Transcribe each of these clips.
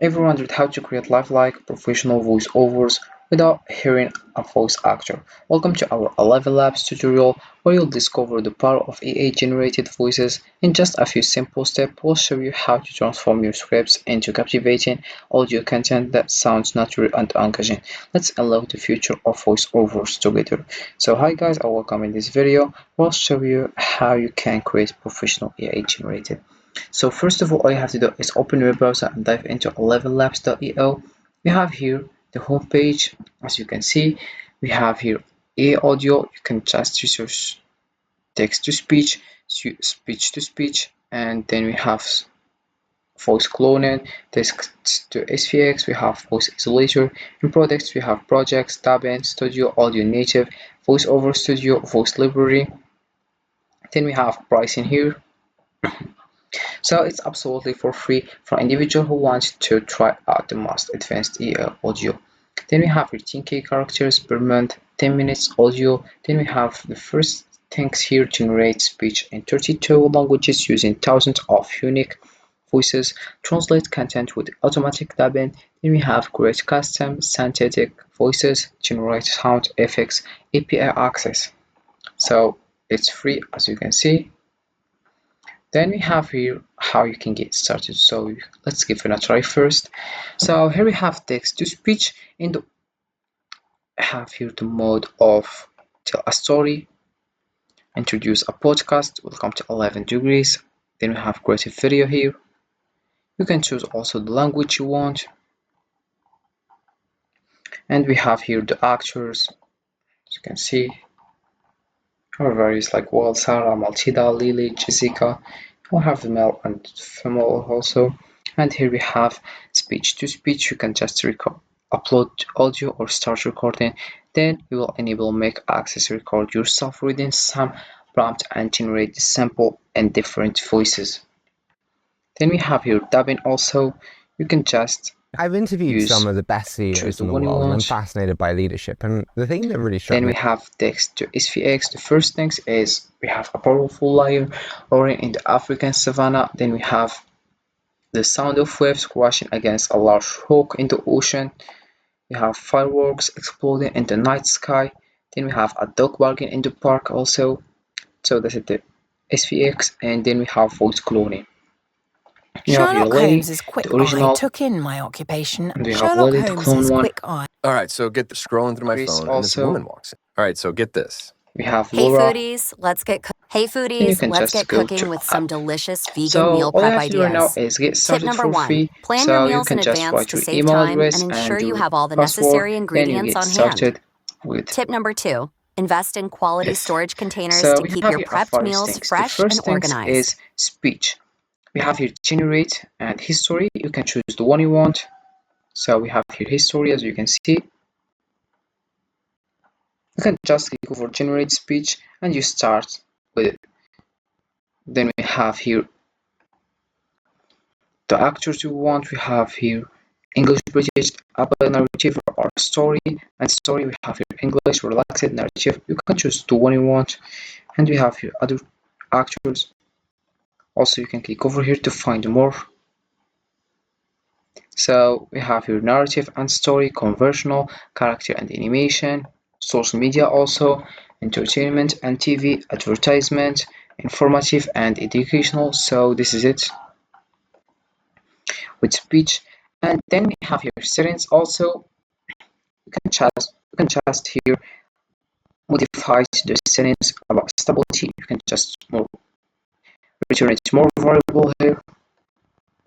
Ever wondered how to create lifelike, professional voiceovers without hearing a voice actor? Welcome to our ElevenLabs tutorial where you'll discover the power of AI-generated voices. In just a few simple steps, we'll show you how to transform your scripts into captivating audio content that sounds natural and engaging. Let's unlock the future of voiceovers together. So hi guys, and welcome in this video. We'll show you how you can create professional AI-generated. So first of all you have to do is open your browser and dive into ElevenLabs.io. We have here the home page. As you can see, we have here AI audio. You can just research text to speech, speech to speech, and then we have voice cloning, text to SVX, we have voice isolator. In products we have projects, dubbing, studio, audio native, voiceover studio, voice library. Then we have pricing here. So it's absolutely for free for individual who wants to try out the most advanced audio. Then we have 13K characters per month, 10 minutes audio. Then we have the first things here: generate speech in 32 languages using thousands of unique voices, translate content with automatic dubbing. Then we have create custom synthetic voices, generate sound effects, API access. So it's free, as you can see. Then we have here how you can get started. So let's give it a try first. So here we have text to speech. Have here the mode of tell a story, introduce a podcast, welcome to 11 degrees. Then we have creative video here. You can choose also the language you want. And we have here the actors, as you can see. Our various like Walt, Sarah, Maltida, Lily, Jessica. We have the male and female also. And here we have speech to speech. You can just upload audio or start recording. Then you will enable make access record yourself reading some prompt and generate the sample and different voices. Then we have here dubbing also. You can just I've interviewed some of the best CEOs in the world, and I'm fascinated by leadership. And the thing that really struck me. Then we have text to SVX. The first thing is we have a powerful lion roaring in the African savanna. Then we have the sound of waves crashing against a large rock in the ocean. We have fireworks exploding in the night sky. Then we have a dog barking in the park also. So that's it, the SVX. And then we have voice cloning. Sherlock Holmes's quick eye took in my occupation. Sherlock Holmes's quick eye. All right, so get scrolling through my phone, and this woman walks in. All right, so get this. We have Hey foodies, let's get cooking with some delicious vegan meal prep ideas. Tip number 1: plan your meals in advance to save time and ensure you have all the necessary ingredients on hand. Tip number 2: invest in quality storage containers to keep your prepped meals fresh and organized. Is speech. We have here generate and history. You can choose the one you want. So we have here history, as you can see. You can just click over generate speech and you start with it. Then we have here the actors you want. We have here English, British, Apple narrative or story. And story we have here English, relaxed narrative. You can choose the one you want. And we have here other actors. Also you can click over here to find more. So we have here narrative and story, conversational, character and animation, social media also, entertainment and TV, advertisement, informative and educational. So this is it with speech. And then we have here settings also. You can just here modify the settings about stability. You can just return it more variable here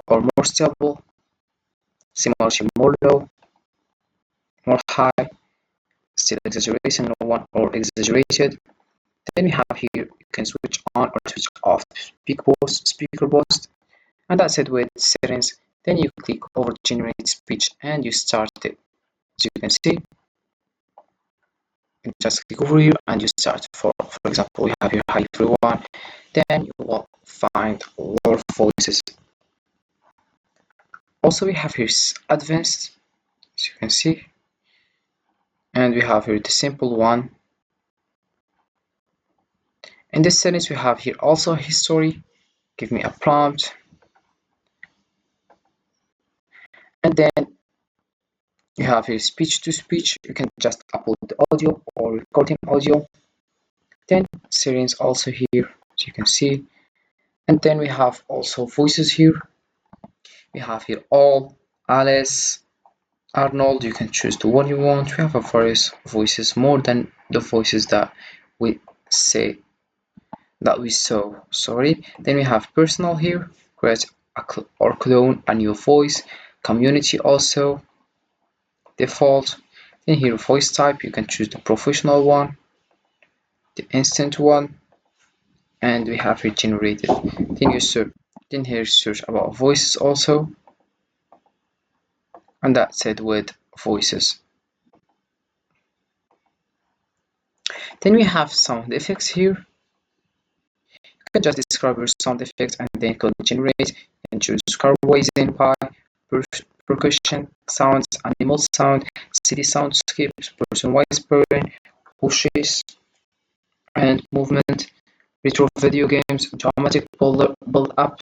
or more stable, similarity more low, more high, still exaggeration no one or exaggerated. Then we have here you can switch on or switch off speaker boost, and that's it with settings. Then you click over generate speech and you start it. As you can see, you just click over here and you start. For example, we have here hi everyone. Then you will find a lot of voices. Also we have here advanced, as you can see, and we have here the simple one. In this settings we have here also history. Give me a prompt, And then you have here speech to speech. You can just upload the audio or recording audio. Then settings also here, as you can see. And then we have also voices here. We have here all, Alice, Arnold. You can choose the one you want. We have a various voices, more than the voices that we say that we saw. Sorry. Then we have personal here. Create or clone a new voice. Community also. Default. Then here voice type. You can choose the professional one, the instant one, and we have it generated. Then you search. Then here search about voices also, and that's it with voices. Then we have sound effects here. You can just describe your sound effects and then click generate. You can choose car whizzing by, percussion sounds, animal sound, city soundscapes, person whispering, pushes and movement, retro video games, dramatic build up.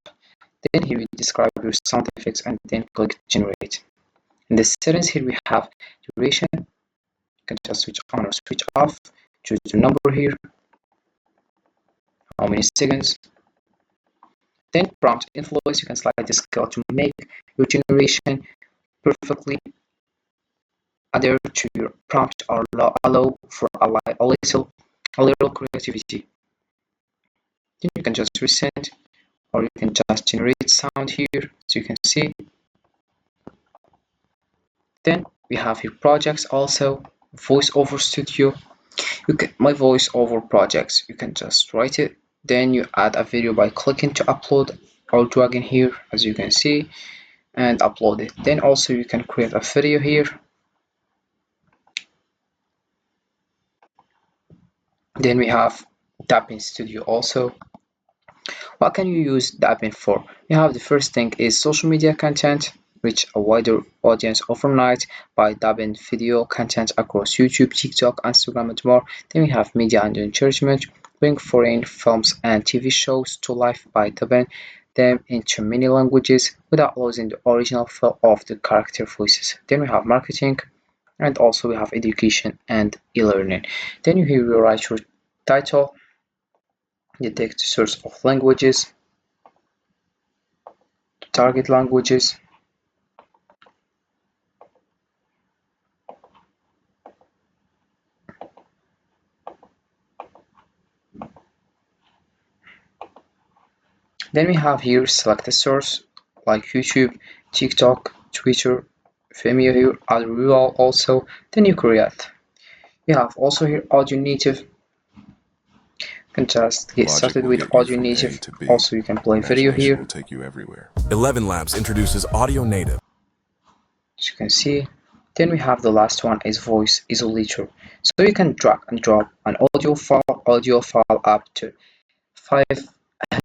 Then here we describe your sound effects and then click generate. In the settings here we have duration. You can just switch on or switch off. Choose the number here, how many seconds. Then prompt influence. You can slide the scale to make your generation perfectly adhere to your prompt or allow for a little creativity. Then you can just resend or you can just generate sound here, as you can see. Then we have here projects also, voiceover studio. My voiceover projects, you can just write it. Then you add a video by clicking to upload or dragging here, as you can see, and upload it. Then also you can create a video here. Then we have Tapping Studio also. What can you use Tapping for? You have the first thing is social media content, reach a wider audience overnight by dubbing video content across YouTube, TikTok, Instagram, and more. Then we have media and encouragement, bring foreign films and TV shows to life by dubbing them into many languages without losing the original feel of the character voices. Then we have marketing, and also we have education and e-learning. Then you write your title, the text source of languages, target languages. Then we have here select a source like YouTube, TikTok, Twitter, Vimeo here, add URL also, then you create. You have also here audio native. You can just get started with audio native. Also you can play video here. Will take you everywhere. ElevenLabs introduces audio native. As you can see. Then we have the last one is voice isolator. So you can drag and drop an audio file up to 5